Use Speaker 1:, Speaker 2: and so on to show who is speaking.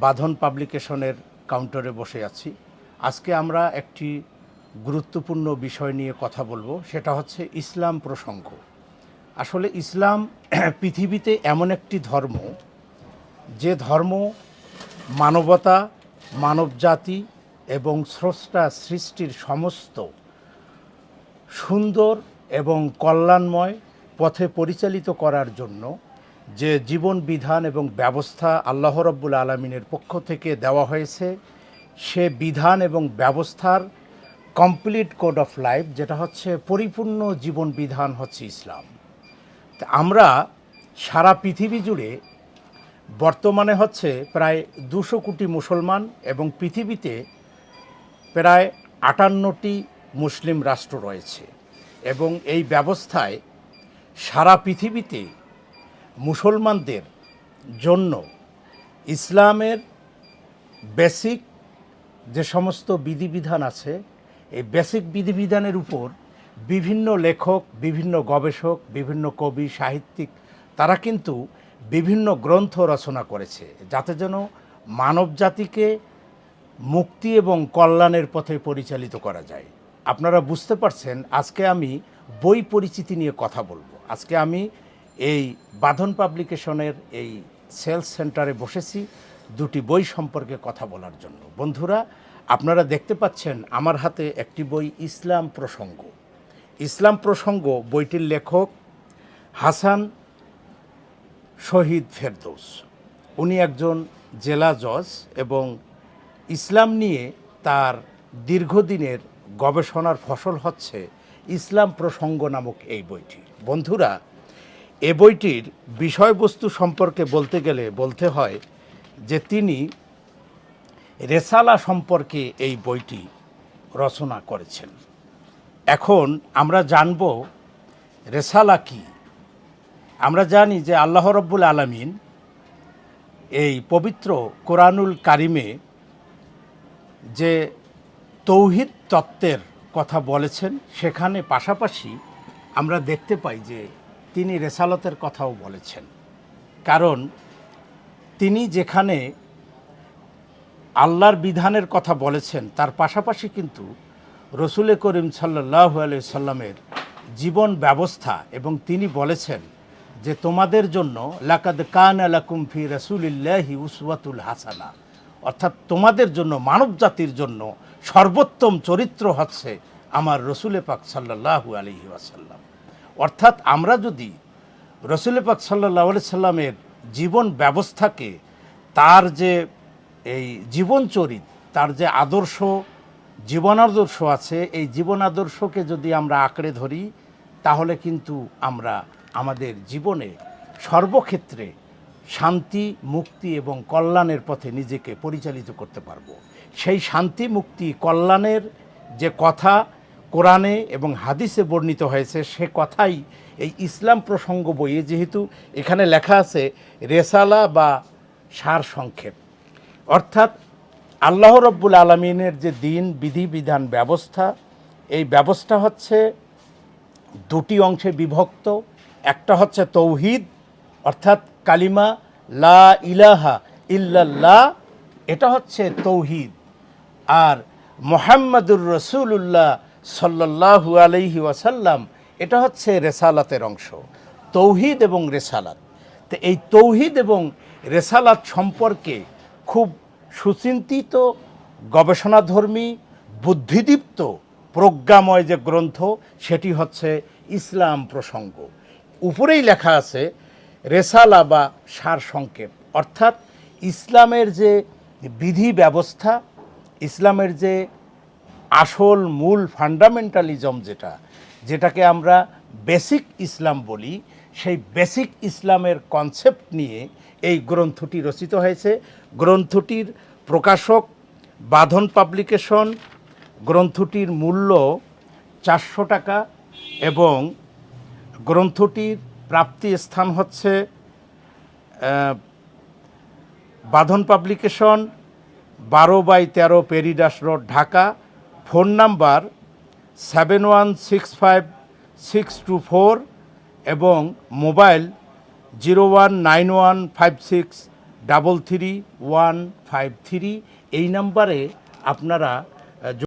Speaker 1: বাঁধন পাবলিকেশনের কাউন্টারে বসে আছি। আজকে আমরা একটি গুরুত্বপূর্ণ বিষয় নিয়ে কথা বলবো, সেটা হচ্ছে ইসলাম প্রসঙ্গ। আসলে ইসলাম পৃথিবীতে এমন একটি ধর্ম, যে ধর্ম মানবতা, মানবজাতি এবং স্রষ্টা সৃষ্টির সমস্ত সুন্দর এবং কল্যাণময় পথে পরিচালিত করার জন্য যে জীবন বিধান এবং ব্যবস্থা আল্লাহ রাব্বুল আলামিনের পক্ষ থেকে দেওয়া হয়েছে, সে বিধান এবং ব্যবস্থার কমপ্লিট কোড অফ লাইফ, যেটা হচ্ছে পরিপূর্ণ জীবন বিধান, হচ্ছে ইসলাম। তা আমরা সারা পৃথিবী জুড়ে বর্তমানে হচ্ছে প্রায় 200 কোটি মুসলমান এবং পৃথিবীতে প্রায় 58টি মুসলিম রাষ্ট্র রয়েছে। এবং এই ব্যবস্থায় সারা পৃথিবীতে মুসলমানদের জন্য ইসলামের বেসিক যে সমস্ত বিধিবিধান আছে, এই বেসিক বিধিবিধানের উপর বিভিন্ন লেখক, বিভিন্ন গবেষক, বিভিন্ন কবি, সাহিত্যিক তারা কিন্তু বিভিন্ন গ্রন্থ রচনা করেছে, যাতে যেন মানব জাতিকে মুক্তি এবং কল্যাণের পথে পরিচালিত করা যায়। আপনারা বুঝতে পারছেন, আজকে আমি বই পরিচিতি নিয়ে কথা বলবো। আজকে আমি এই বাঁধন পাবলিকেশনের এই সেলস সেন্টারে বসেছি দুটি বই সম্পর্কে কথা বলার জন্য। বন্ধুরা, আপনারা দেখতে পাচ্ছেন আমার হাতে একটি বই, ইসলাম প্রসঙ্গ। ইসলাম প্রসঙ্গ বইটির লেখক হাসান শহীদ ফেরদৌস। উনি একজন জেলা জজ এবং ইসলাম নিয়ে তার দীর্ঘদিনের গবেষণার ফসল হচ্ছে ইসলাম প্রসঙ্গ নামক এই বইটি। বন্ধুরা, এ বইটির বিষয়বস্তু সম্পর্কে বলতে গেলে বলতে হয় যে তিনি রেসালা সম্পর্কে এই বইটি রচনা করেছেন। এখন আমরা জানব রেসালা কি। আমরা জানি যে আল্লাহ রাব্বুল আলামিন এই পবিত্র কোরআনুল কারিমে যে তৌহিদ তত্ত্বের কথা বলেছেন, সেখানে পাশাপাশি আমরা দেখতে পাই যে তিনি রেসালতের কথাও বলেছেন। কারণ তিনি যেখানে আল্লাহর বিধানের কথা বলেছেন, তার পাশাপাশি কিন্তু রসুল করিম সাল্লাল্লাহু আলাইহি সাল্লামের জীবন ব্যবস্থা, এবং তিনি বলেছেন যে তোমাদের জন্য লাকাদ কানা লাকুম ফি রাসূলিল্লাহি উসওয়াতুল হাসানা, অর্থাৎ তোমাদের জন্য, মানব জাতির জন্য সর্বোত্তম চরিত্র হচ্ছে আমার রসুল পাক সাল্লাল্লাহু আলাইহি ওয়াসাল্লাম। অর্থাৎ আমরা যদি রসুল পাক সাল্লাল্লাহু আলাইহি সাল্লামের জীবন ব্যবস্থাকে, তার যে এই জীবন চরিত, তার যে আদর্শ, জীবন আদর্শ আছে, এই জীবন আদর্শকে যদি আমরা আঁকড়ে ধরি, তাহলে কিন্তু আমরা আমাদের জীবনে সর্বক্ষেত্রে শান্তি, মুক্তি এবং কল্যাণের পথে নিজেকে পরিচালিত করতে পারব। সেই শান্তি, মুক্তি, কল্যাণের যে কথা কোরআনে এবং হাদিসে বর্ণিত হয়েছে, সে কথাই এই ইসলাম প্রসঙ্গ বইয়ে, যেহেতু এখানে লেখা আছে রেসালা বা সার সংক্ষেপ, অর্থাৎ আল্লাহ রাব্বুল আলামিনের যে দিন, বিধিবিধান, ব্যবস্থা, এই ব্যবস্থা হচ্ছে দুটি অংশে বিভক্ত। একটা হচ্ছে তৌহিদ, অর্থাৎ কালিমা লা ইলাহা ইল্লাল্লাহ, এটা হচ্ছে তৌহিদ। আর মুহাম্মাদুর রাসূলুল্লাহ সাল্লাল্লাহু আলাইহি ওয়াসাল্লাম, এটা হচ্ছে রেসালাতের অংশ। তৌহিদ এবং রেসালাত, তো এই তৌহিদ এবং রেসালাত সম্পর্কে খুব সুচিন্তিত, গবেষণাধর্মী, বুদ্ধিদীপ্ত, প্রজ্ঞাময় যে গ্রন্থ, সেটি হচ্ছে ইসলাম প্রসঙ্গ। উপরেই লেখা আছে রেসালা বা সার সংক্ষেপ, অর্থাৎ ইসলামের যে বিধি ব্যবস্থা, ইসলামের যে আসল মূল ফান্ডামেন্টালিজম, যেটাকে আমরা বেসিক ইসলাম বলি, সেই বেসিক ইসলামের কনসেপ্ট নিয়ে এই গ্রন্থটি রচিত হয়েছে। গ্রন্থটির প্রকাশক বাঁধন পাবলিকেশন। গ্রন্থটির মূল্য 400 টাকা এবং গ্রন্থটির প্রাপ্তি স্থান হচ্ছে Badhan publication, 12/13 Peridas road, Dhaka. Phone number 7165 624 এবং মোবাইল 019156 333153 এই নাম্বারে আপনারা